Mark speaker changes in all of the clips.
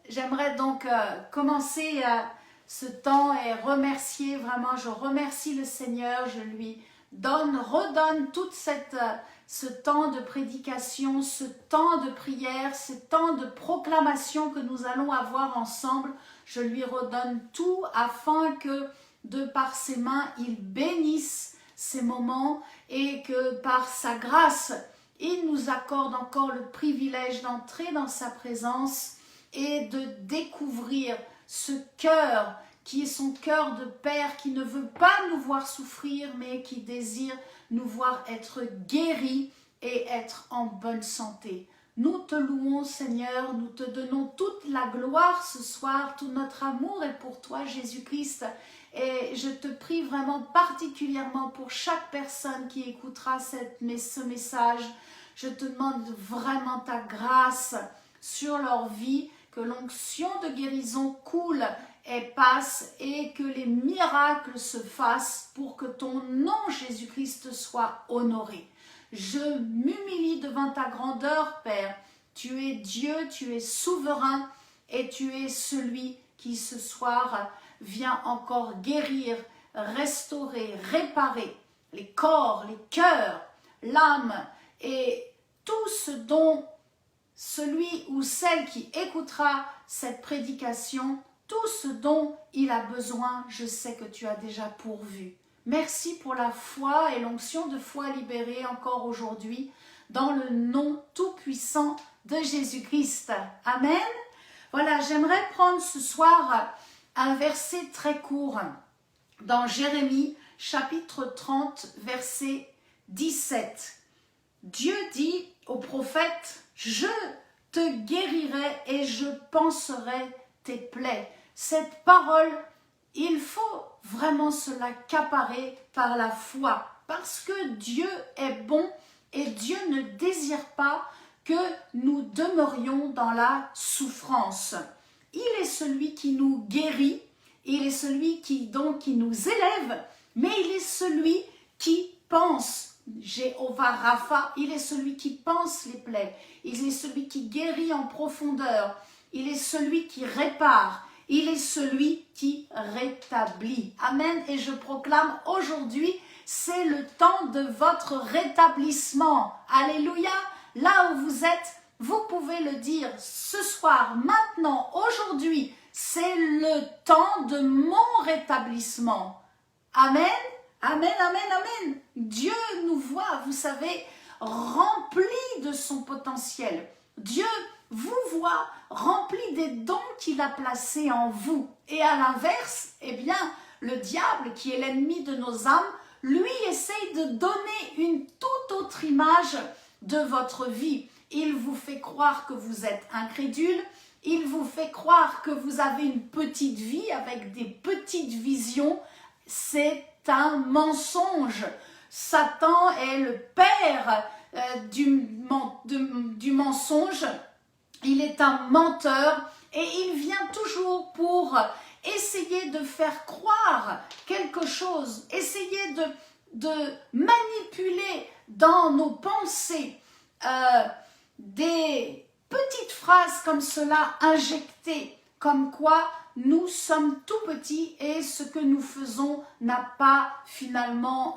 Speaker 1: j'aimerais donc commencer ce temps et remercier vraiment, je remercie le Seigneur, je lui redonne toute ce temps de prédication, ce temps de prière, ce temps de proclamation que nous allons avoir ensemble. Je lui redonne tout afin que de par ses mains, il bénisse ces moments et que par sa grâce, il nous accorde encore le privilège d'entrer dans sa présence et de découvrir ce cœur qui est son cœur de Père, qui ne veut pas nous voir souffrir, mais qui désire nous voir être guéris et être en bonne santé. Nous te louons, Seigneur, nous te donnons toute la gloire ce soir, tout notre amour est pour toi, Jésus-Christ. Et je te prie vraiment particulièrement pour chaque personne qui écoutera ce message. Je te demande vraiment ta grâce sur leur vie, que l'onction de guérison coule et passe et que les miracles se fassent pour que ton nom, Jésus-Christ, soit honoré. Je m'humilie devant ta grandeur, Père. Tu es Dieu, tu es souverain et tu es celui qui ce soir vient encore guérir, restaurer, réparer les corps, les cœurs, l'âme et tout ce dont celui ou celle qui écoutera cette prédication, tout ce dont il a besoin, je sais que tu as déjà pourvu. Merci pour la foi et l'onction de foi libérée encore aujourd'hui dans le nom tout-puissant de Jésus-Christ. Amen. Voilà, j'aimerais prendre ce soir un verset très court dans Jérémie chapitre 30 verset 17. Dieu dit au prophète, je te guérirai et je panserai tes plaies. Cette parole, il faut vraiment se l'accaparer par la foi parce que Dieu est bon et Dieu ne désire pas que nous demeurions dans la souffrance. Il est celui qui nous guérit, il est celui qui nous élève, mais il est celui qui pense. Jéhovah Rapha, il est celui qui pense les plaies, il est celui qui guérit en profondeur, il est celui qui répare, il est celui qui rétablit. Amen. Et je proclame aujourd'hui, c'est le temps de votre rétablissement. Alléluia. Là où vous êtes, vous pouvez le dire ce soir, maintenant, aujourd'hui, c'est le temps de mon rétablissement. Amen. Amen, amen, amen. Dieu nous voit, vous savez, remplis de son potentiel. Dieu vous voit remplis des dons qu'il a placés en vous. Et à l'inverse, eh bien, le diable, qui est l'ennemi de nos âmes, lui essaye de donner une toute autre image de votre vie. Il vous fait croire que vous êtes incrédule, il vous fait croire que vous avez une petite vie avec des petites visions. C'est un mensonge. Satan est le père du mensonge. Il est un menteur et il vient toujours pour essayer de faire croire quelque chose, essayer de manipuler dans nos pensées des petites phrases comme cela injectées, comme quoi nous sommes tout petits et ce que nous faisons n'a pas finalement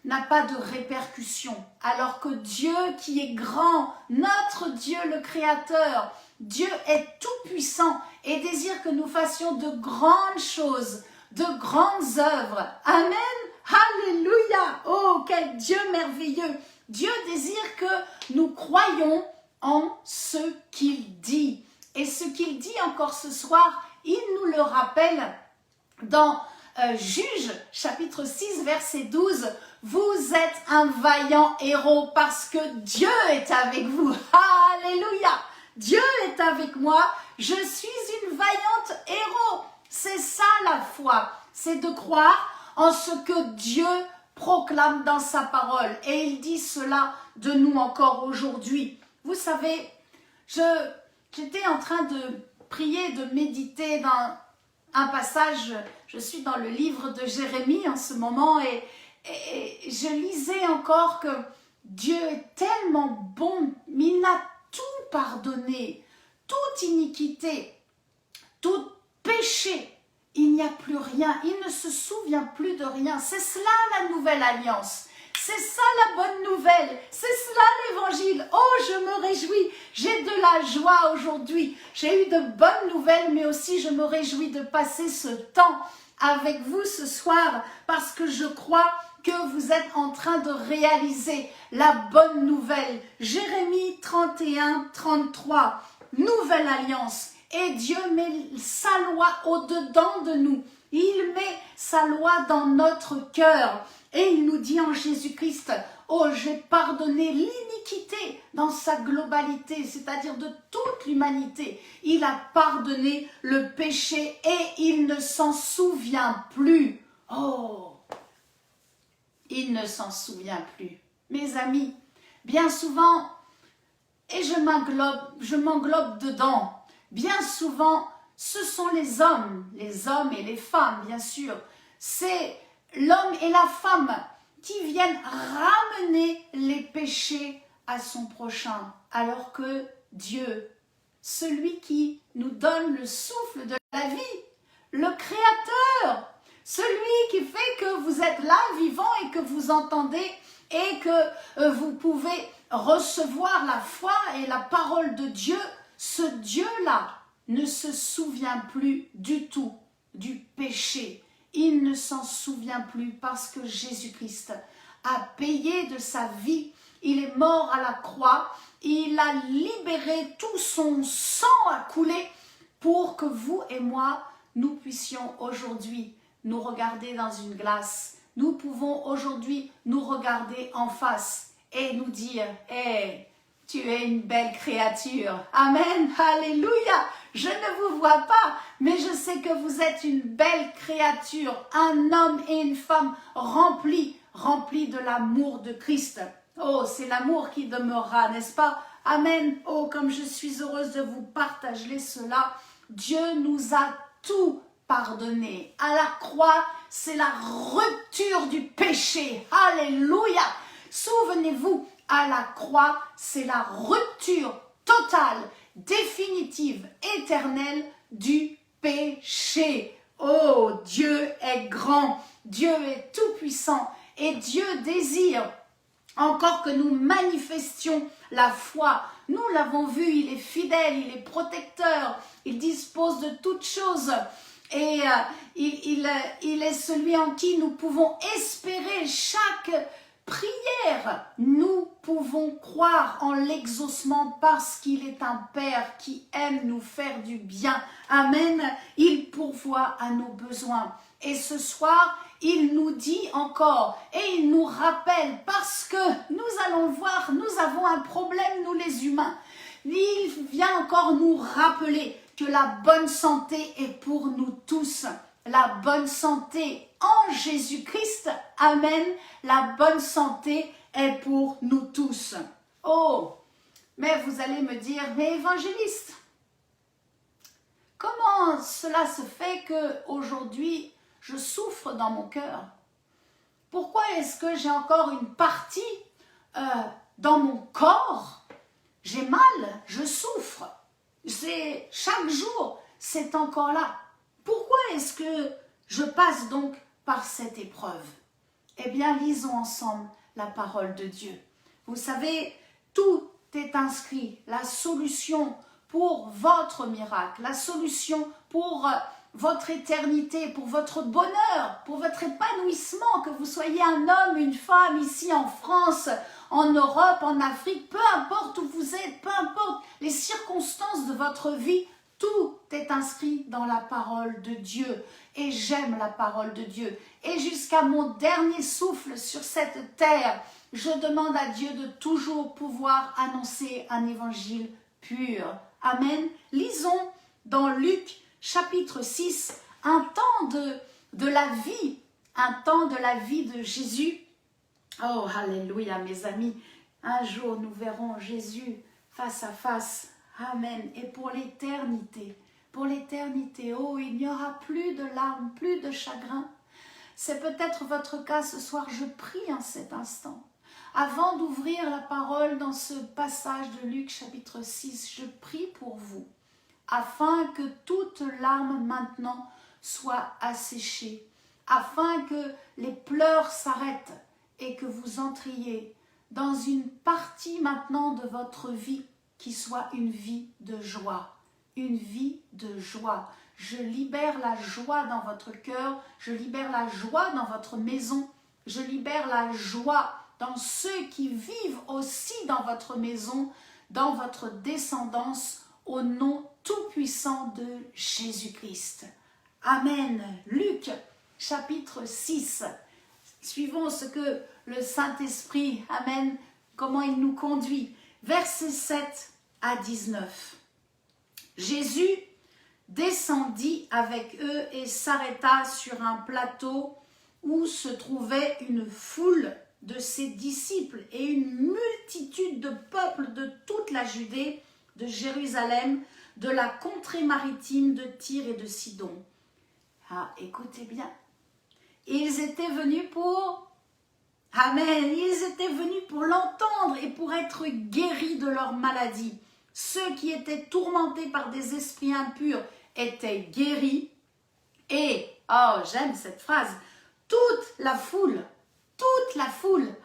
Speaker 1: n'a pas de répercussion. Alors que Dieu qui est grand, notre Dieu le Créateur, Dieu est tout puissant et désire que nous fassions de grandes choses, de grandes œuvres. Amen. Alléluia. Oh, quel Dieu merveilleux. Dieu désire que nous croyions en ce qu'il dit. Et ce qu'il dit encore ce soir, il nous le rappelle dans Juges, chapitre 6, verset 12. Vous êtes un vaillant héros parce que Dieu est avec vous. Alléluia. Dieu est avec moi. Je suis une vaillante héros. C'est ça la foi. C'est de croire en ce que Dieu proclame dans sa parole. Et il dit cela de nous encore aujourd'hui. Vous savez, j'étais en train de prier, de méditer dans un passage. Je suis dans le livre de Jérémie en ce moment et je lisais encore que Dieu est tellement bon, mais il a tout pardonné. toute iniquité, tout péché. Il n'y a plus rien, il ne se souvient plus de rien. C'est cela la nouvelle alliance. C'est ça la bonne nouvelle, c'est cela l'évangile. Oh, je me réjouis, j'ai de la joie aujourd'hui. J'ai eu de bonnes nouvelles, mais aussi je me réjouis de passer ce temps avec vous ce soir parce que je crois que vous êtes en train de réaliser la bonne nouvelle. Jérémie 31, 33, nouvelle alliance. Et Dieu met sa loi au-dedans de nous. Il met sa loi dans notre cœur. Et il nous dit en Jésus-Christ, oh, j'ai pardonné l'iniquité dans sa globalité, c'est-à-dire de toute l'humanité. Il a pardonné le péché et il ne s'en souvient plus. Oh, il ne s'en souvient plus. Mes amis, bien souvent, et je m'englobe dedans, bien souvent, ce sont les hommes et les femmes, bien sûr. C'est l'homme et la femme qui viennent ramener les péchés à son prochain, alors que Dieu, celui qui nous donne le souffle de la vie, le Créateur, celui qui fait que vous êtes là, vivant, et que vous entendez, et que vous pouvez recevoir la foi et la parole de Dieu, ce Dieu-là ne se souvient plus du tout du péché. Il ne s'en souvient plus parce que Jésus-Christ a payé de sa vie. Il est mort à la croix. Il a libéré, tout son sang a coulé pour que vous et moi, nous puissions aujourd'hui nous regarder dans une glace. Nous pouvons aujourd'hui nous regarder en face et nous dire « Hey, tu es une belle créature. Amen. Alléluia. Je ne vous vois pas, mais je sais que vous êtes une belle créature, un homme et une femme remplis de l'amour de Christ. Oh, c'est l'amour qui demeurera, n'est-ce pas? Amen. Oh, comme je suis heureuse de vous partager cela. Dieu nous a tout pardonné. À la croix, c'est la rupture du péché. Alléluia. Souvenez-vous, à la croix, c'est la rupture totale, définitive, éternelle du péché. Oh, Dieu est grand, Dieu est tout-puissant et Dieu désire encore que nous manifestions la foi. Nous l'avons vu, il est fidèle, il est protecteur, il dispose de toutes choses. Et il est celui en qui nous pouvons espérer chaque prière. Nous pouvons croire en l'exaucement parce qu'il est un Père qui aime nous faire du bien. Amen. Il pourvoit à nos besoins. Et ce soir, il nous dit encore et il nous rappelle parce que nous allons voir, nous avons un problème, nous les humains. Il vient encore nous rappeler que la bonne santé est pour nous tous. La bonne santé en Jésus-Christ, amen, la bonne santé est pour nous tous. Oh, mais vous allez me dire, mais évangéliste, comment cela se fait qu'aujourd'hui je souffre dans mon cœur? Pourquoi est-ce que j'ai encore une partie dans mon corps? J'ai mal, je souffre. C'est chaque jour, c'est encore là. Pourquoi est-ce que je passe donc par cette épreuve? Eh bien, lisons ensemble la parole de Dieu. Vous savez, tout est inscrit. La solution pour votre miracle, la solution pour votre éternité, pour votre bonheur, pour votre épanouissement, que vous soyez un homme, une femme ici en France, en Europe, en Afrique, peu importe où vous êtes, peu importe les circonstances de votre vie, tout est inscrit dans la parole de Dieu. Et j'aime la parole de Dieu. Et jusqu'à mon dernier souffle sur cette terre, je demande à Dieu de toujours pouvoir annoncer un évangile pur. Amen. Lisons dans Luc chapitre 6, un temps de la vie de Jésus. Oh, alléluia, mes amis. Un jour, nous verrons Jésus face à face. Amen. Et pour l'éternité, oh, il n'y aura plus de larmes, plus de chagrin. C'est peut-être votre cas ce soir. Je prie en cet instant. Avant d'ouvrir la parole dans ce passage de Luc chapitre 6, je prie pour vous. afin que toute larme maintenant soit asséchée, afin que les pleurs s'arrêtent et que vous entriez dans une partie maintenant de votre vie qui soit une vie de joie. Une vie de joie. Je libère la joie dans votre cœur, je libère la joie dans votre maison, je libère la joie dans ceux qui vivent aussi dans votre maison, dans votre descendance, au nom tout-puissant de Jésus-Christ. Amen. Luc, chapitre 6. Suivons ce que le Saint-Esprit, amen, comment il nous conduit. Versets 7 à 19. Jésus descendit avec eux et s'arrêta sur un plateau où se trouvait une foule de ses disciples et une multitude de peuples de toute la Judée, de Jérusalem, de la contrée maritime de Tyr et de Sidon. Ah, écoutez bien, ils étaient venus pour... Amen, ils étaient venus pour l'entendre et pour être guéris de leur maladie. Ceux qui étaient tourmentés par des esprits impurs étaient guéris. Et, oh, j'aime cette phrase, toute la foule,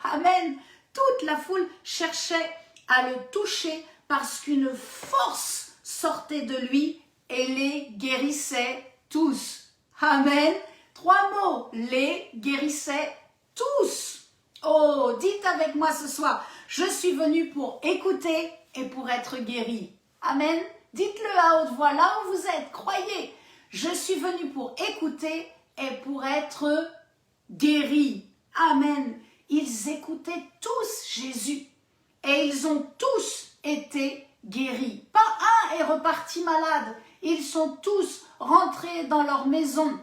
Speaker 1: amen, toute la foule cherchait à le toucher parce qu'une force sortait de lui et les guérissait tous. Amen. 3 mots, les guérissait tous. Oh, dites avec moi ce soir, je suis venu pour écouter et pour être guéri. Amen. Dites-le à haute voix, là où vous êtes, croyez. Je suis venu pour écouter et pour être guéri. Amen. Ils écoutaient tous Jésus et ils ont tous été guéris. Pas un est reparti malade. Ils sont tous rentrés dans leur maison.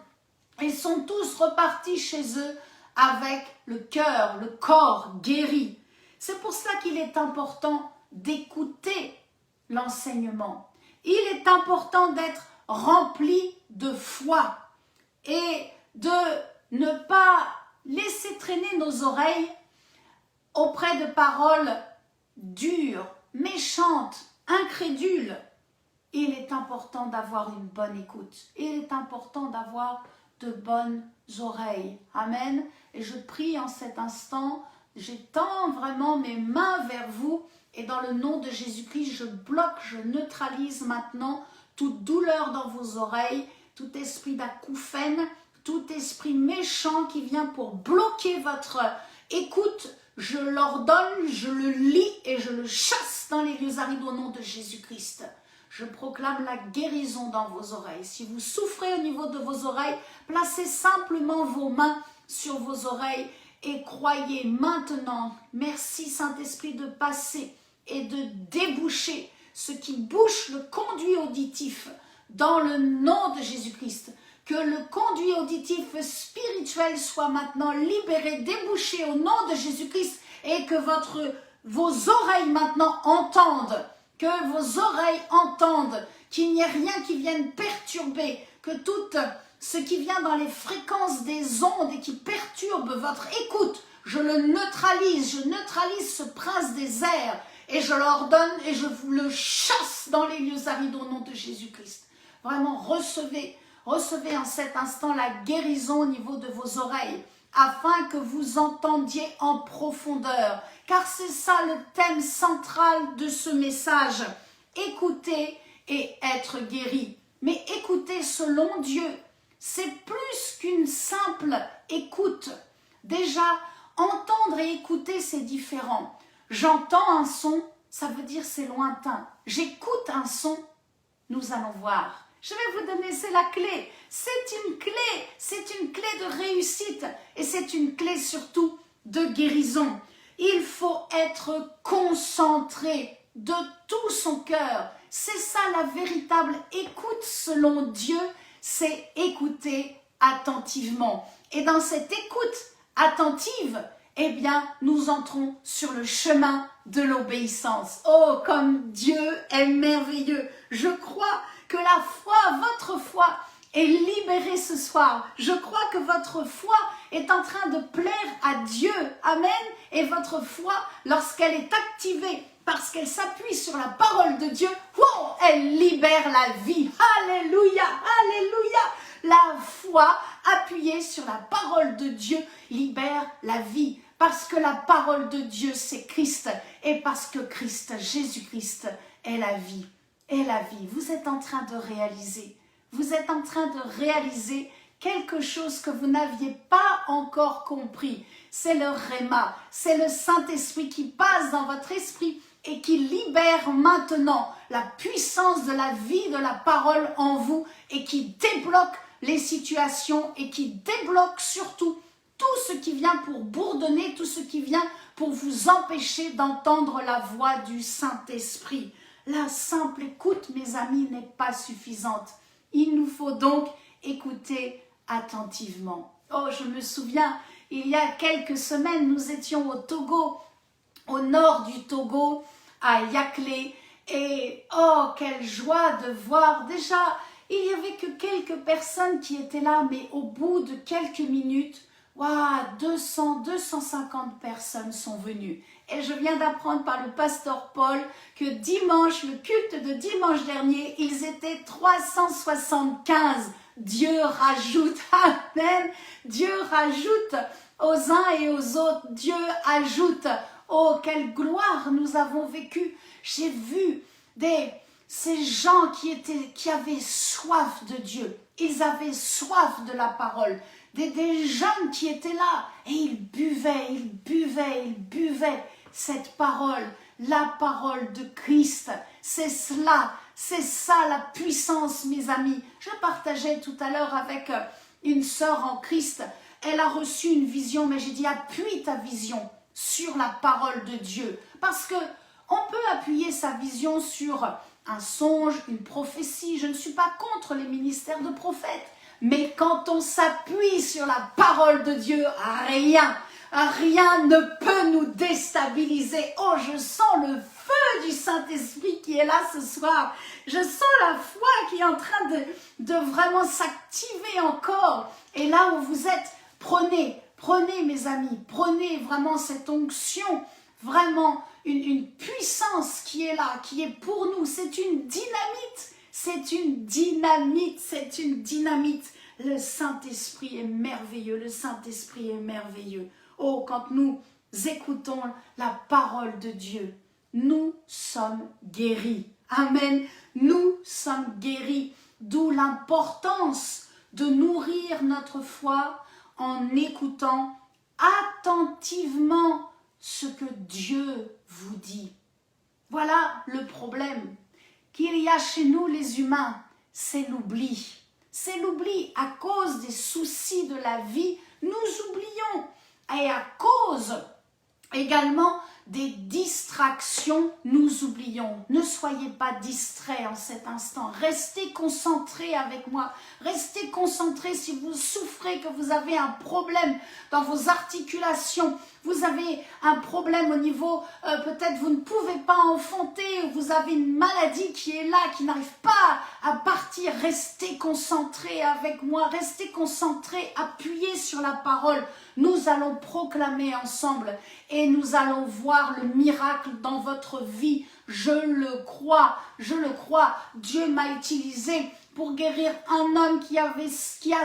Speaker 1: Ils sont tous repartis chez eux avec le cœur, le corps guéri. C'est pour cela qu'il est important d'écouter l'enseignement. Il est important d'être rempli de foi et de ne pas laisser traîner nos oreilles auprès de paroles dures, méchantes, incrédules. Il est important d'avoir une bonne écoute. Il est important d'avoir de bonnes oreilles. Amen. Et je prie en cet instant, j'étends vraiment mes mains vers vous et dans le nom de Jésus-Christ, je bloque, je neutralise maintenant toute douleur dans vos oreilles, tout esprit d'acouphène, tout esprit méchant qui vient pour bloquer votre écoute. Je l'ordonne, je le lis et je le chasse dans les lieux arides au nom de Jésus-Christ. Je proclame la guérison dans vos oreilles. Si vous souffrez au niveau de vos oreilles, placez simplement vos mains sur vos oreilles et croyez maintenant, merci Saint-Esprit de passer et de déboucher ce qui bouche le conduit auditif dans le nom de Jésus-Christ. Que le conduit auditif spirituel soit maintenant libéré, débouché au nom de Jésus-Christ et que vos oreilles maintenant entendent. Que vos oreilles entendent, qu'il n'y ait rien qui vienne perturber, que tout ce qui vient dans les fréquences des ondes et qui perturbe votre écoute, je le neutralise, je neutralise ce prince des airs et je l'ordonne et je vous le chasse dans les lieux arides au nom de Jésus-Christ. Vraiment, recevez en cet instant la guérison au niveau de vos oreilles, afin que vous entendiez en profondeur. Car c'est ça le thème central de ce message. Écouter et être guéri. Mais écouter selon Dieu, c'est plus qu'une simple écoute. Déjà, entendre et écouter, c'est différent. J'entends un son, ça veut dire c'est lointain. J'écoute un son, nous allons voir. Je vais vous donner, c'est la clé. C'est une clé de réussite et c'est une clé surtout de guérison. Il faut être concentré de tout son cœur. C'est ça la véritable écoute selon Dieu, c'est écouter attentivement. Et dans cette écoute attentive, eh bien, nous entrons sur le chemin de l'obéissance. Oh, comme Dieu est merveilleux. Je crois que la foi, votre foi, est libérée ce soir. Je crois que votre foi est en train de plaire à Dieu. Amen. Et votre foi, lorsqu'elle est activée, parce qu'elle s'appuie sur la parole de Dieu, wow, elle libère la vie. Alléluia, alléluia. La foi appuyée sur la parole de Dieu libère la vie. Parce que la parole de Dieu, c'est Christ. Et parce que Christ, Jésus-Christ, est la vie. Est la vie. Vous êtes en train de réaliser. Vous êtes en train de réaliser quelque chose que vous n'aviez pas encore compris. C'est le Réma. C'est le Saint-Esprit qui passe dans votre esprit et qui libère maintenant la puissance de la vie, de la parole en vous et qui débloque les situations et qui débloque surtout tout ce qui vient pour bourdonner, tout ce qui vient pour vous empêcher d'entendre la voix du Saint-Esprit. La simple écoute, mes amis, n'est pas suffisante. Il nous faut donc écouter attentivement. Oh, je me souviens, il y a quelques semaines, nous étions au Togo, au nord du Togo, à Yaklé, et oh, quelle joie de voir déjà, il n'y avait que quelques personnes qui étaient là, mais au bout de quelques minutes, wow, 250 personnes sont venues. Et je viens d'apprendre par le pasteur Paul que dimanche, le culte de dimanche dernier, ils étaient 375. Dieu rajoute, amen, Dieu rajoute aux uns et aux autres, Dieu ajoute. Oh, quelle gloire nous avons vécu. J'ai vu ces gens qui avaient soif de Dieu. Ils avaient soif de la parole. Des jeunes qui étaient là et ils buvaient cette parole, la parole de Christ. C'est cela, c'est ça la puissance, mes amis. Je partageais tout à l'heure avec une sœur en Christ. Elle a reçu une vision, mais j'ai dit appuie ta vision sur la parole de Dieu. Parce que on peut appuyer sa vision sur un songe, une prophétie. Je ne suis pas contre les ministères de prophètes. Mais quand on s'appuie sur la parole de Dieu, rien ne peut nous déstabiliser. Oh, je sens le feu du Saint-Esprit qui est là ce soir. Je sens la foi qui est en train de vraiment s'activer encore. Et là où vous êtes, prenez mes amis, prenez vraiment cette onction, vraiment une puissance qui est là, qui est pour nous. C'est une dynamite. C'est une dynamite, c'est une dynamite. Le Saint-Esprit est merveilleux, le Saint-Esprit est merveilleux. Oh, quand nous écoutons la parole de Dieu, nous sommes guéris. Amen. Nous sommes guéris. D'où l'importance de nourrir notre foi en écoutant attentivement ce que Dieu vous dit. Voilà le problème qu'il y a chez nous les humains, c'est l'oubli. C'est l'oubli. À cause des soucis de la vie, nous oublions. Et à cause également des distractions, nous oublions. Ne soyez pas distraits en cet instant. Restez concentrés avec moi. Restez concentrés si vous souffrez, que vous avez un problème dans vos articulations. Vous avez un problème au niveau, peut-être vous ne pouvez pas enfanter, vous avez une maladie qui est là, qui n'arrive pas à partir. Restez concentrés avec moi, restez concentrés, appuyez sur la parole. Nous allons proclamer ensemble et nous allons voir le miracle dans votre vie. Je le crois, Dieu m'a utilisé pour guérir un homme qui a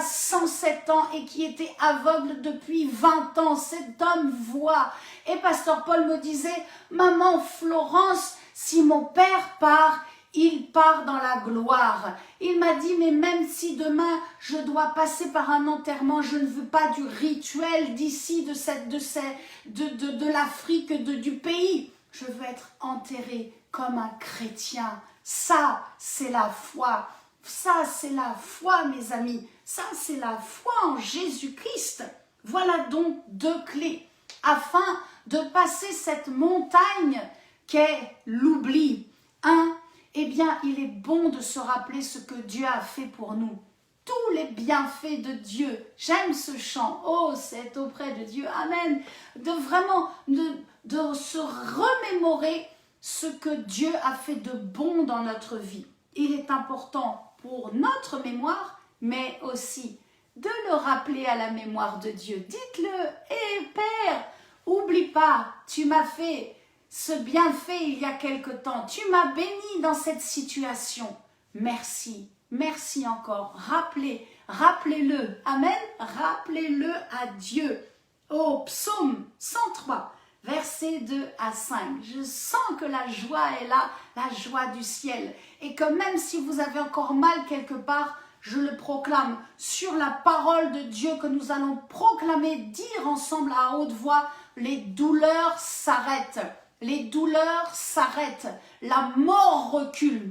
Speaker 1: 107 ans et qui était aveugle depuis 20 ans. Cet homme voit. Et pasteur Paul me disait, maman Florence, si mon père part, il part dans la gloire. Il m'a dit, mais même si demain je dois passer par un enterrement, je ne veux pas du rituel d'ici, de l'Afrique, du pays. Je veux être enterré comme un chrétien. Ça, c'est la foi. Ça, c'est la foi, mes amis. Ça, c'est la foi en Jésus-Christ. Voilà donc 2 clés afin de passer cette montagne qu'est l'oubli. 1, eh bien, il est bon de se rappeler ce que Dieu a fait pour nous. Tous les bienfaits de Dieu. J'aime ce chant. Oh, c'est auprès de Dieu. Amen. De vraiment, de se remémorer ce que Dieu a fait de bon dans notre vie. Il est important pour notre mémoire, mais aussi de le rappeler à la mémoire de Dieu. Dites-le, hé Père, oublie pas, tu m'as fait ce bienfait il y a quelque temps. Tu m'as béni dans cette situation. Merci, merci encore. Rappelez-le. Amen. Rappelez-le à Dieu. Au psaume 103, versets 2 à 5. Je sens que la joie est là, la joie du ciel. Et que même si vous avez encore mal quelque part, je le proclame sur la parole de Dieu que nous allons proclamer, dire ensemble à haute voix, les douleurs s'arrêtent. Les douleurs s'arrêtent. La mort recule.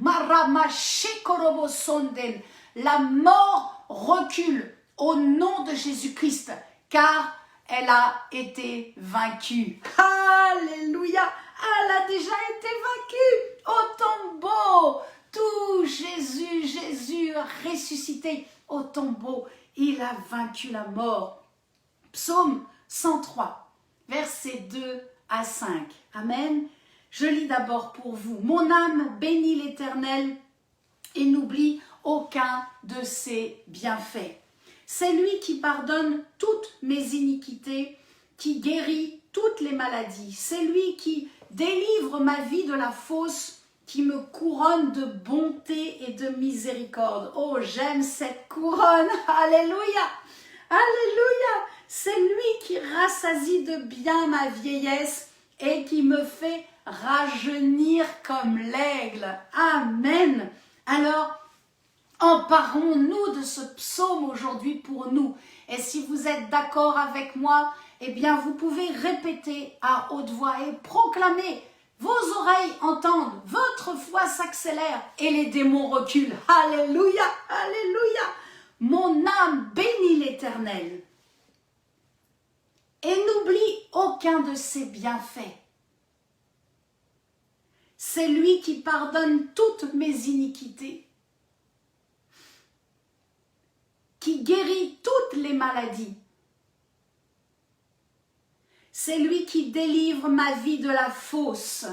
Speaker 1: La mort recule au nom de Jésus-Christ, car elle a été vaincue. Alléluia! Elle a déjà été vaincue au tombeau. Tout Jésus ressuscité au tombeau. Il a vaincu la mort. Psaume 103, versets 2 à 5. Amen. Je lis d'abord pour vous. Mon âme bénit l'Éternel et n'oublie aucun de ses bienfaits. C'est lui qui pardonne toutes mes iniquités, qui guérit toutes les maladies. C'est lui qui délivre ma vie de la fosse, qui me couronne de bonté et de miséricorde. Oh, j'aime cette couronne. Alléluia. Alléluia. C'est lui qui rassasie de bien ma vieillesse et qui me fait rajeunir comme l'aigle. Amen. Alors, emparons-nous de ce psaume aujourd'hui pour nous. Et si vous êtes d'accord avec moi, eh bien vous pouvez répéter à haute voix et proclamer. Vos oreilles entendent, votre foi s'accélère et les démons reculent. Alléluia, alléluia. Mon âme bénit l'Éternel et n'oublie aucun de ses bienfaits. C'est lui qui pardonne toutes mes iniquités, qui guérit toutes les maladies. C'est lui qui délivre ma vie de la fosse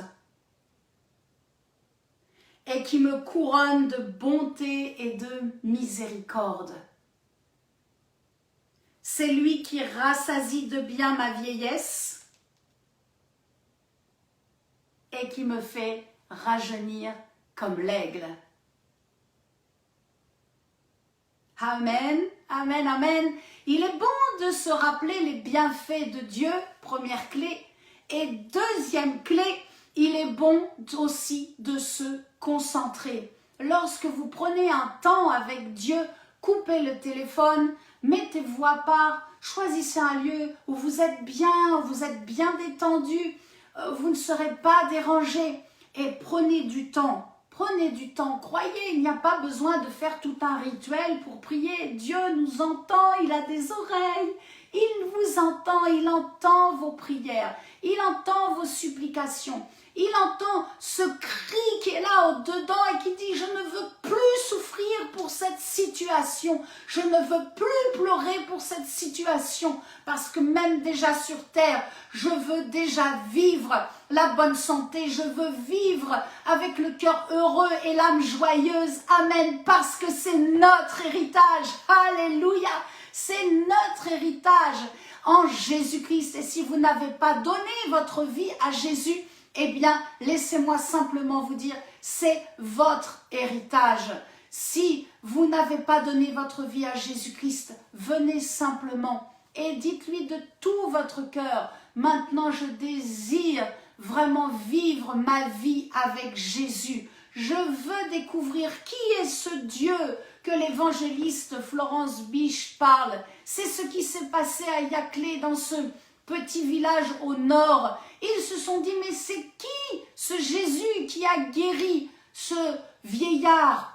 Speaker 1: et qui me couronne de bonté et de miséricorde. C'est lui qui rassasie de bien ma vieillesse et qui me fait rajeunir comme l'aigle. Amen, amen, amen. Il est bon de se rappeler les bienfaits de Dieu, première clé. Et deuxième clé, il est bon aussi de se concentrer. Lorsque vous prenez un temps avec Dieu, coupez le téléphone, mettez-vous à part, choisissez un lieu où vous êtes bien détendu, vous ne serez pas dérangé et prenez du temps. Prenez du temps, croyez, il n'y a pas besoin de faire tout un rituel pour prier. Dieu nous entend, il a des oreilles, il vous entend, il entend vos prières, il entend vos supplications, il entend ce cri qui est là au-dedans et qui dit « Je ne veux plus souffrir pour cette situation, je ne veux plus pleurer pour cette situation, parce que même déjà sur terre, je veux déjà vivre la bonne santé, je veux vivre avec le cœur heureux et l'âme joyeuse. Amen, parce que c'est notre héritage. Alléluia, c'est notre héritage en Jésus-Christ. Et si vous n'avez pas donné votre vie à Jésus, eh bien, laissez-moi simplement vous dire, c'est votre héritage. Si vous n'avez pas donné votre vie à Jésus-Christ, venez simplement et dites-lui de tout votre cœur, maintenant je désire vraiment vivre ma vie avec Jésus. Je veux découvrir qui est ce Dieu que l'évangéliste Florence Biche parle. C'est ce qui s'est passé à Yaclé, dans ce petit village au nord. Ils se sont dit, mais c'est qui ce Jésus qui a guéri ce vieillard?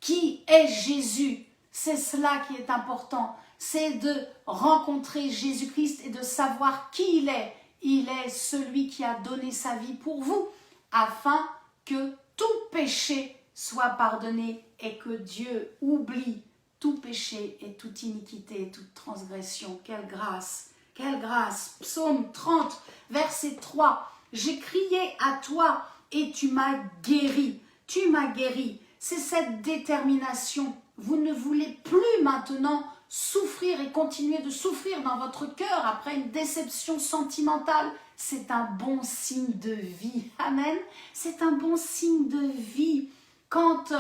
Speaker 1: Qui est Jésus? C'est cela qui est important. C'est de rencontrer Jésus-Christ et de savoir qui il est. Il est celui qui a donné sa vie pour vous, afin que tout péché soit pardonné et que Dieu oublie tout péché et toute iniquité et toute transgression. Quelle grâce! Quelle grâce! Psaume 30, verset 3. J'ai crié à toi et tu m'as guéri. Tu m'as guéri. C'est cette détermination. Vous ne voulez plus maintenant souffrir et continuer de souffrir dans votre cœur après une déception sentimentale, c'est un bon signe de vie. Amen. C'est un bon signe de vie. Quand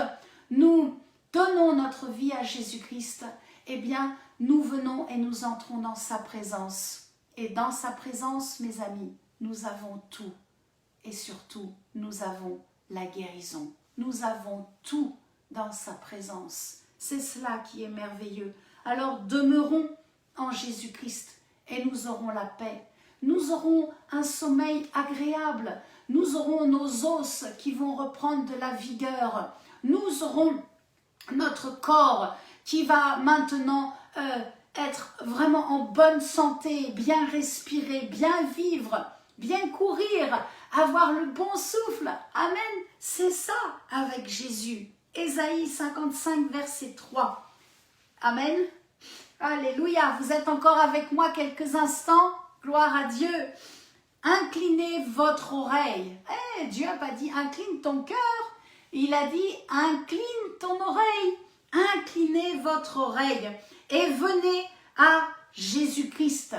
Speaker 1: nous donnons notre vie à Jésus-Christ, eh bien, nous venons et nous entrons dans sa présence. Et dans sa présence, mes amis, nous avons tout. Et surtout, nous avons la guérison. Nous avons tout dans sa présence. C'est cela qui est merveilleux. Alors demeurons en Jésus-Christ et nous aurons la paix. Nous aurons un sommeil agréable. Nous aurons nos os qui vont reprendre de la vigueur. Nous aurons notre corps qui va maintenant être vraiment en bonne santé, bien respirer, bien vivre, bien courir, avoir le bon souffle. Amen. C'est ça avec Jésus. Ésaïe 55, verset 3. Amen. Alléluia. Vous êtes encore avec moi quelques instants. Gloire à Dieu. Inclinez votre oreille. Dieu n'a pas dit incline ton cœur. Il a dit incline ton oreille. Inclinez votre oreille et venez à Jésus-Christ.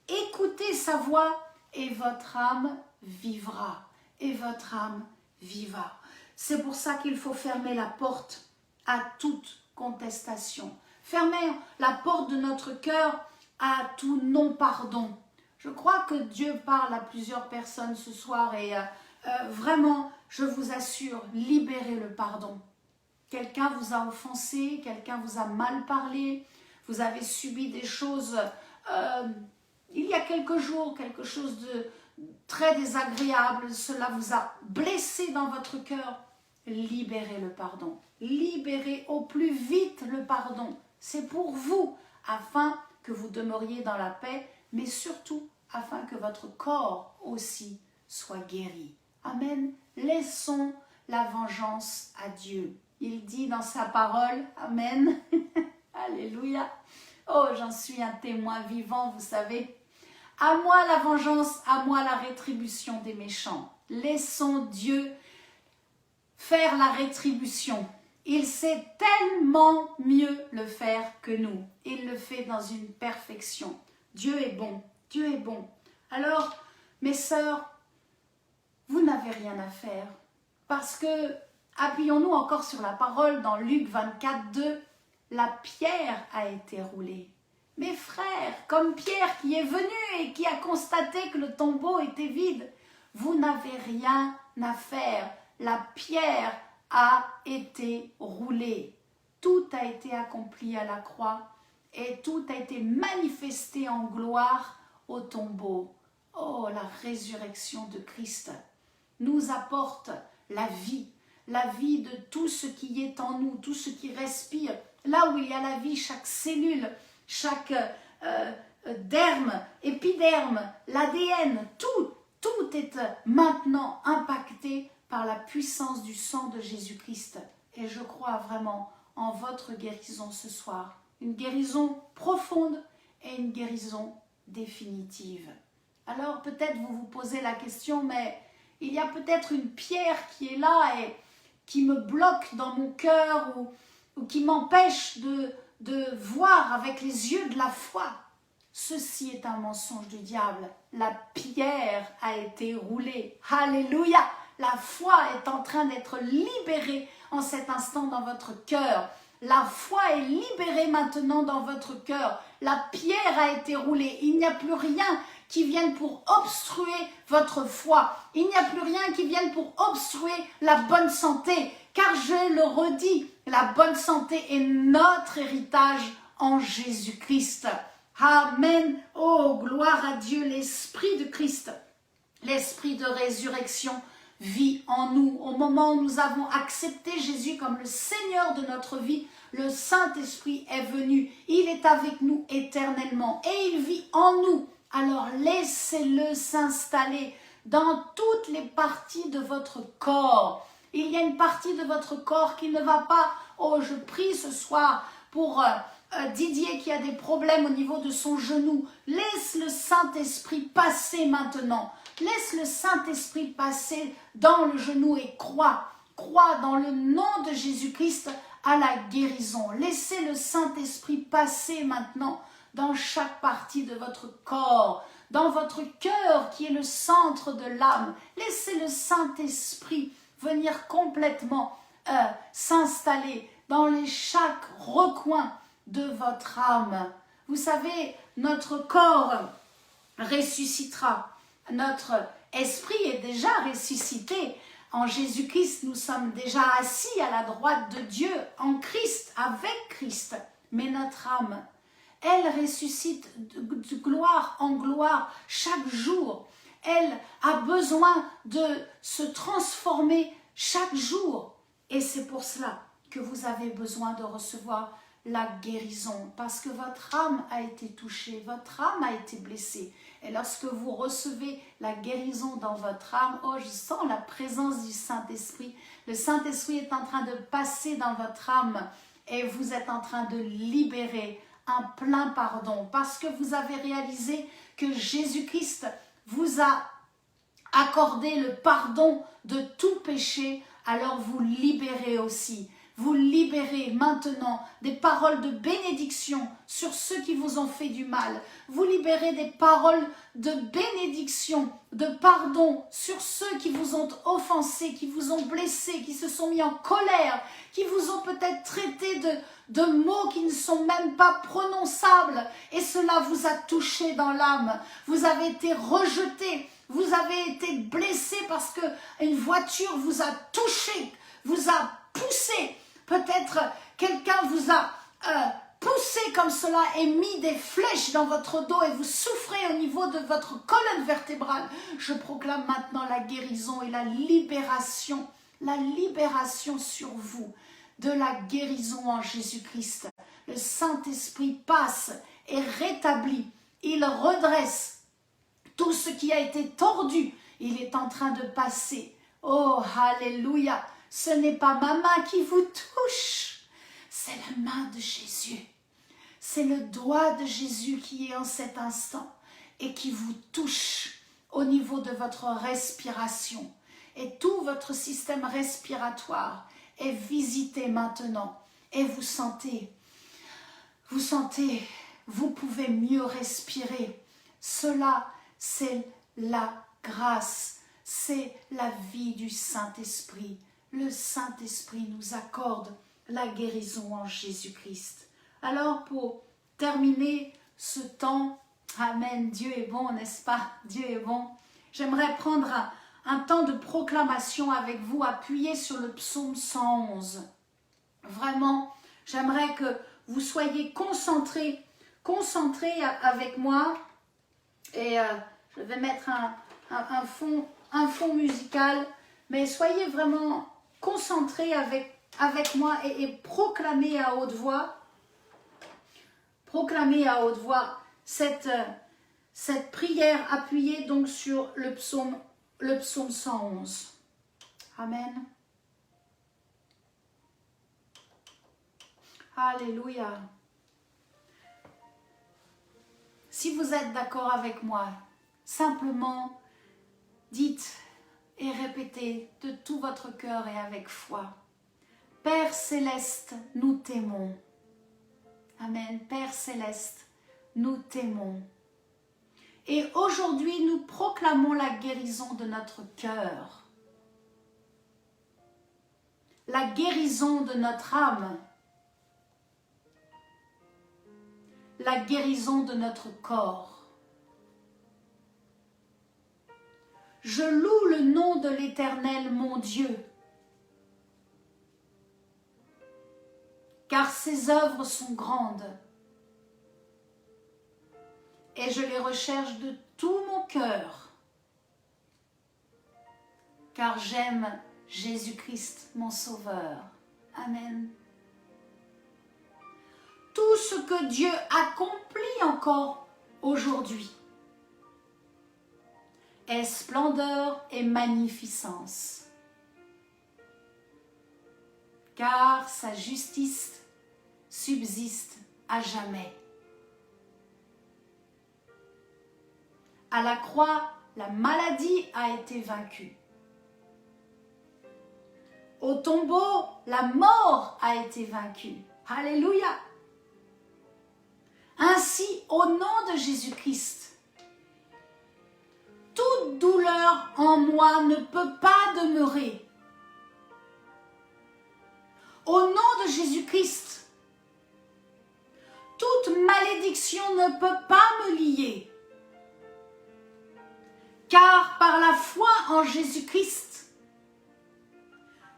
Speaker 1: Écoutez sa voix et votre âme vivra. Et votre âme vivra. C'est pour ça qu'il faut fermer la porte à toute contestation. Fermer la porte de notre cœur à tout non-pardon. Je crois que Dieu parle à plusieurs personnes ce soir et vraiment, je vous assure, libérez le pardon. Quelqu'un vous a offensé, quelqu'un vous a mal parlé, vous avez subi des choses il y a quelques jours, quelque chose de très désagréable, cela vous a blessé dans votre cœur. Libérez le pardon, libérez au plus vite le pardon. C'est pour vous, afin que vous demeuriez dans la paix, mais surtout afin que votre corps aussi soit guéri. Amen. Laissons la vengeance à Dieu. Il dit dans sa parole, Amen. Alléluia. Oh, j'en suis un témoin vivant, vous savez. À moi la vengeance, à moi la rétribution des méchants. Laissons Dieu faire la rétribution. Il sait tellement mieux le faire que nous. Il le fait dans une perfection. Dieu est bon. Dieu est bon. Alors, mes sœurs, vous n'avez rien à faire. Parce que, appuyons-nous encore sur la parole dans Luc 24, 2, la pierre a été roulée. Mes frères, comme Pierre qui est venu et qui a constaté que le tombeau était vide, vous n'avez rien à faire. La pierre a été roulée. Tout a été accompli à la croix et tout a été manifesté en gloire au tombeau. Oh, la résurrection de Christ nous apporte la vie de tout ce qui est en nous, tout ce qui respire. Là où il y a la vie, chaque cellule, chaque derme, épiderme, l'ADN, tout est maintenant impacté par la puissance du sang de Jésus-Christ. Et je crois vraiment en votre guérison ce soir. Une guérison profonde et une guérison définitive. Alors peut-être vous vous posez la question, mais il y a peut-être une pierre qui est là et qui me bloque dans mon cœur ou qui m'empêche de voir avec les yeux de la foi. Ceci est un mensonge du diable. La pierre a été roulée. Alléluia! La foi est en train d'être libérée en cet instant dans votre cœur. La foi est libérée maintenant dans votre cœur. La pierre a été roulée. Il n'y a plus rien qui vienne pour obstruer votre foi. Il n'y a plus rien qui vienne pour obstruer la bonne santé. Car je le redis, la bonne santé est notre héritage en Jésus-Christ. Amen. Oh, gloire à Dieu, l'Esprit de Christ, l'Esprit de résurrection vit en nous. Au moment où nous avons accepté Jésus comme le Seigneur de notre vie, le Saint-Esprit est venu. Il est avec nous éternellement et il vit en nous. Alors laissez-le s'installer dans toutes les parties de votre corps. Il y a une partie de votre corps qui ne va pas. Oh, je prie ce soir pour Didier qui a des problèmes au niveau de son genou. Laisse le Saint-Esprit passer maintenant. Laisse le Saint-Esprit passer dans le genou et crois dans le nom de Jésus-Christ à la guérison. Laissez le Saint-Esprit passer maintenant dans chaque partie de votre corps, dans votre cœur qui est le centre de l'âme. Laissez le Saint-Esprit venir complètement s'installer dans chaque recoin de votre âme. Vous savez, notre corps ressuscitera. Notre esprit est déjà ressuscité. En Jésus-Christ, nous sommes déjà assis à la droite de Dieu, en Christ, avec Christ. Mais notre âme, elle ressuscite de gloire en gloire chaque jour. Elle a besoin de se transformer chaque jour. Et c'est pour cela que vous avez besoin de recevoir la guérison, parce que votre âme a été touchée, votre âme a été blessée. Et lorsque vous recevez la guérison dans votre âme, oh, je sens la présence du Saint-Esprit. Le Saint-Esprit est en train de passer dans votre âme et vous êtes en train de libérer un plein pardon, parce que vous avez réalisé que Jésus-Christ vous a accordé le pardon de tout péché, alors vous libérez aussi. Vous libérez maintenant des paroles de bénédiction sur ceux qui vous ont fait du mal. Vous libérez des paroles de bénédiction, de pardon sur ceux qui vous ont offensé, qui vous ont blessé, qui se sont mis en colère, qui vous ont peut-être traité de mots qui ne sont même pas prononçables. Et cela vous a touché dans l'âme. Vous avez été rejeté, vous avez été blessé parce qu'une voiture vous a touché, vous a poussé. Peut-être quelqu'un vous a poussé comme cela et mis des flèches dans votre dos et vous souffrez au niveau de votre colonne vertébrale. Je proclame maintenant la guérison et la libération sur vous, de la guérison en Jésus-Christ. Le Saint-Esprit passe et rétablit, il redresse tout ce qui a été tordu. Il est en train de passer. Oh, alléluia! Ce n'est pas ma main qui vous touche, c'est la main de Jésus. C'est le doigt de Jésus qui est en cet instant et qui vous touche au niveau de votre respiration. Et tout votre système respiratoire est visité maintenant. Et vous sentez, vous pouvez mieux respirer. Cela, c'est la grâce, c'est la vie du Saint-Esprit. Le Saint-Esprit nous accorde la guérison en Jésus-Christ. Alors pour terminer ce temps, Amen, Dieu est bon, n'est-ce pas? Dieu est bon. J'aimerais prendre un temps de proclamation avec vous, appuyé sur le psaume 111. Vraiment, j'aimerais que vous soyez concentrés avec moi. Et je vais mettre un fond musical, mais soyez vraiment concentrés avec moi et proclamez à haute voix. Proclamez à haute voix cette prière appuyée donc sur le psaume 111. Amen. Alléluia. Si vous êtes d'accord avec moi, simplement dites et répétez de tout votre cœur et avec foi. Père céleste, nous t'aimons. Amen. Père céleste, nous t'aimons. Et aujourd'hui, nous proclamons la guérison de notre cœur. La guérison de notre âme. La guérison de notre corps. Je loue le nom de l'Éternel, mon Dieu, car ses œuvres sont grandes, et je les recherche de tout mon cœur, car j'aime Jésus-Christ, mon Sauveur. Amen. Tout ce que Dieu accomplit encore aujourd'hui est splendeur et magnificence, car sa justice subsiste à jamais. À la croix, la maladie a été vaincue. Au tombeau, la mort a été vaincue. Alléluia. Ainsi, au nom de Jésus-Christ, toute douleur en moi ne peut pas demeurer. Au nom de Jésus-Christ, toute malédiction ne peut pas me lier. Car par la foi en Jésus-Christ,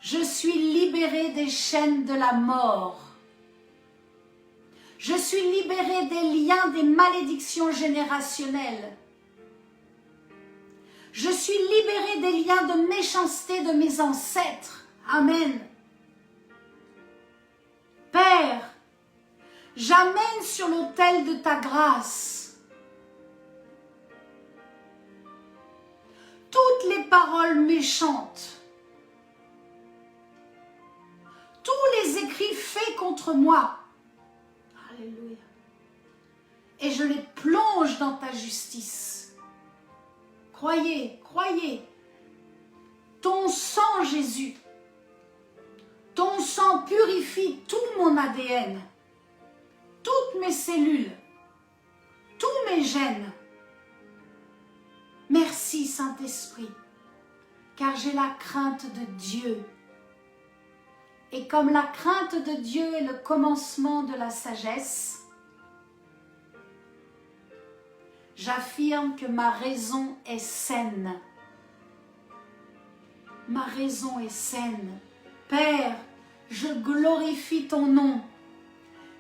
Speaker 1: je suis libérée des chaînes de la mort. Je suis libérée des liens des malédictions générationnelles. Je suis libérée des liens de méchanceté de mes ancêtres. Amen. Père, j'amène sur l'autel de ta grâce toutes les paroles méchantes, tous les écrits faits contre moi. Alléluia. Et je les plonge dans ta justice. Croyez, croyez. Ton sang, Jésus, ton sang purifie tout mon ADN, toutes mes cellules, tous mes gènes. Merci, Saint-Esprit, car j'ai la crainte de Dieu. Et comme la crainte de Dieu est le commencement de la sagesse, j'affirme que ma raison est saine. Ma raison est saine. Père, je glorifie ton nom,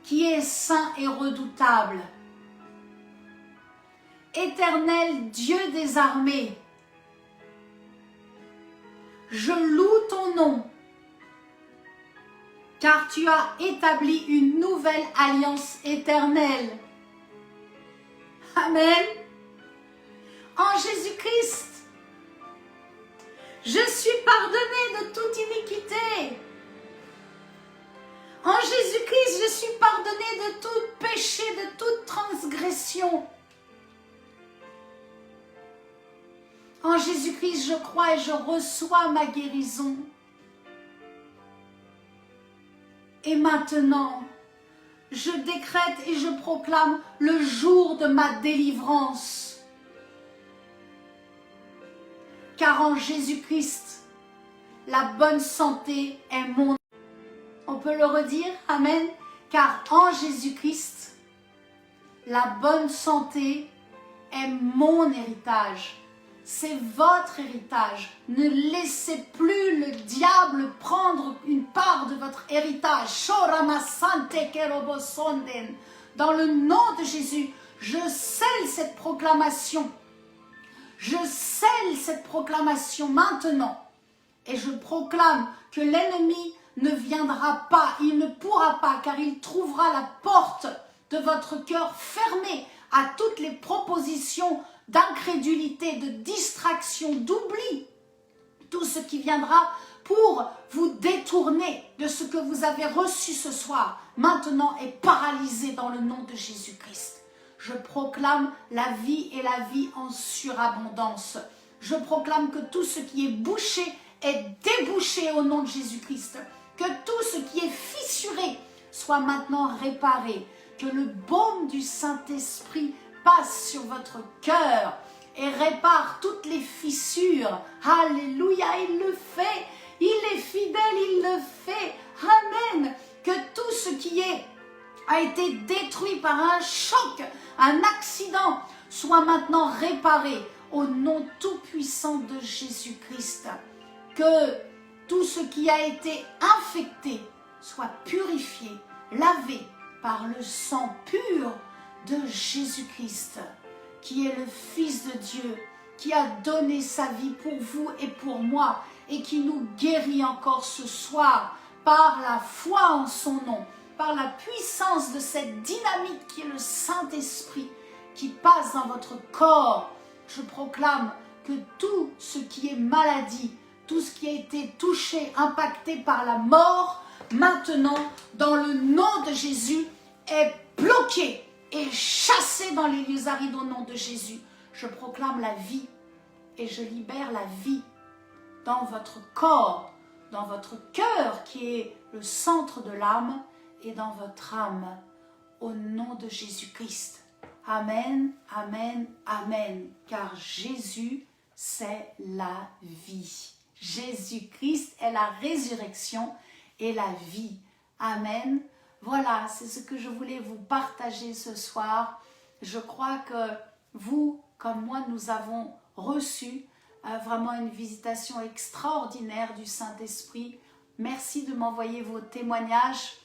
Speaker 1: qui est saint et redoutable. Éternel Dieu des armées, je loue ton nom, car tu as établi une nouvelle alliance éternelle. Amen. En Jésus-Christ, je suis pardonnée de toute iniquité. En Jésus-Christ, je suis pardonnée de tout péché, de toute transgression. En Jésus-Christ, je crois et je reçois ma guérison. Et maintenant, je décrète et je proclame le jour de ma délivrance. Car en Jésus-Christ, la bonne santé est mon... On peut le redire, amen. Car en Jésus-Christ, la bonne santé est mon héritage. C'est votre héritage. Ne laissez plus le diable prendre une part de votre héritage. Dans le nom de Jésus, je scelle cette proclamation. Je scelle cette proclamation maintenant. Et je proclame que l'ennemi ne viendra pas, il ne pourra pas, car il trouvera la porte de votre cœur fermée à toutes les propositions d'incrédulité, de distraction, d'oubli. Tout ce qui viendra pour vous détourner de ce que vous avez reçu ce soir, maintenant est paralysé dans le nom de Jésus-Christ. Je proclame la vie et la vie en surabondance. Je proclame que tout ce qui est bouché est débouché au nom de Jésus-Christ. Que tout ce qui est fissuré soit maintenant réparé. Que le baume du Saint-Esprit passe sur votre cœur et répare toutes les fissures. Alléluia, il le fait. Il est fidèle, il le fait. Amen. Que tout ce qui a été détruit par un choc, un accident, soit maintenant réparé au nom tout-puissant de Jésus-Christ. Que tout ce qui a été infecté soit purifié, lavé par le sang pur de Jésus-Christ, qui est le Fils de Dieu, qui a donné sa vie pour vous et pour moi, et qui nous guérit encore ce soir par la foi en son nom, par la puissance de cette dynamite qui est le Saint-Esprit, qui passe dans votre corps. Je proclame que tout ce qui est maladie, tout ce qui a été touché, impacté par la mort, maintenant, dans le nom de Jésus, est bloqué et chassé dans les lieux arides au nom de Jésus. Je proclame la vie et je libère la vie dans votre corps dans votre cœur qui est le centre de l'âme et dans votre âme. Au nom de Jésus-Christ. Amen, amen, amen. Car Jésus, c'est la vie. Jésus-Christ est la résurrection et la vie. Amen. Voilà, c'est ce que je voulais vous partager ce soir. Je crois que vous, comme moi, nous avons reçu vraiment une visitation extraordinaire du Saint-Esprit. Merci de m'envoyer vos témoignages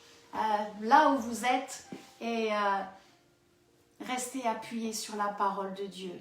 Speaker 1: là où vous êtes et restez appuyés sur la parole de Dieu.